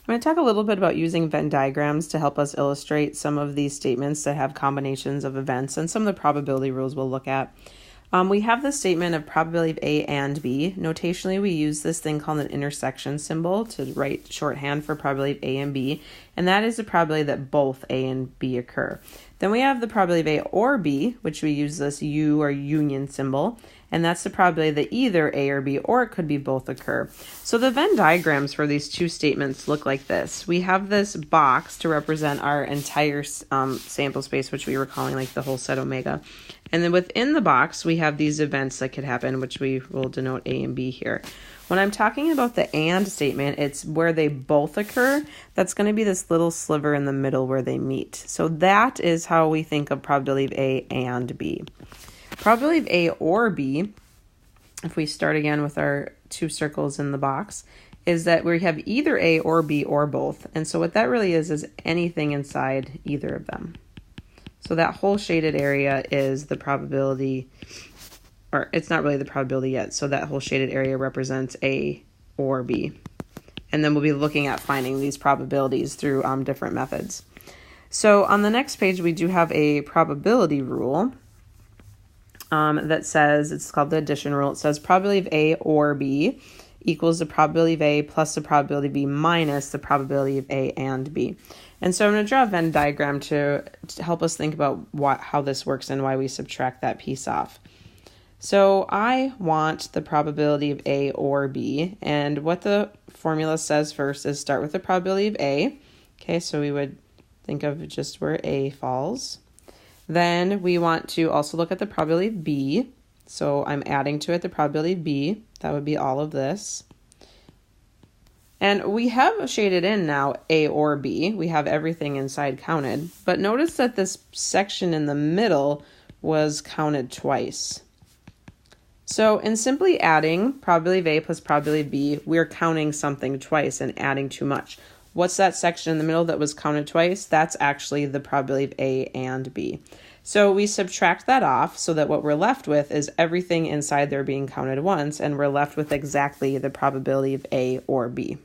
I'm going to talk a little bit about using Venn diagrams to help us illustrate some of these statements that have combinations of events and some of the probability rules we'll look at. We have the statement of probability of A and B. Notationally, we use this thing called an intersection symbol to write shorthand for probability of A and B, and that is the probability that both A and B occur. Then we have the probability of A or B, which we use this U or union symbol, and that's the probability that either A or B, or it could be both, occur. So the Venn diagrams for these two statements look like this. We have this box to represent our entire sample space, which we were calling like the whole set omega. And then within the box, we have these events that could happen, which we will denote A and B here. When I'm talking about the and statement, it's where they both occur. That's going to be this little sliver in the middle where they meet. So that is how we think of probability of A and B. Probability of A or B, if we start again with our two circles in the box, is that we have either A or B or both. And so what that really is anything inside either of them. So that whole shaded area is the probability, or it's not really the probability yet. So that whole shaded area represents A or B. And then we'll be looking at finding these probabilities through different methods. So on the next page, we do have a probability rule that says, it's called the addition rule. It says probability of A or B equals the probability of A plus the probability of B minus the probability of A and B. And so I'm going to draw a Venn diagram to help us think about how this works and why we subtract that piece off. So I want the probability of A or B, and what the formula says first is start with the probability of A. Okay, so we would think of just where A falls. Then we want to also look at the probability of B. So I'm adding to it the probability of B. That would be all of this. And we have shaded in now A or B. We have everything inside counted. But notice that this section in the middle was counted twice. So in simply adding probability of A plus probability of B, we're counting something twice and adding too much. What's that section in the middle that was counted twice? That's actually the probability of A and B. So we subtract that off so that what we're left with is everything inside there being counted once, and we're left with exactly the probability of A or B.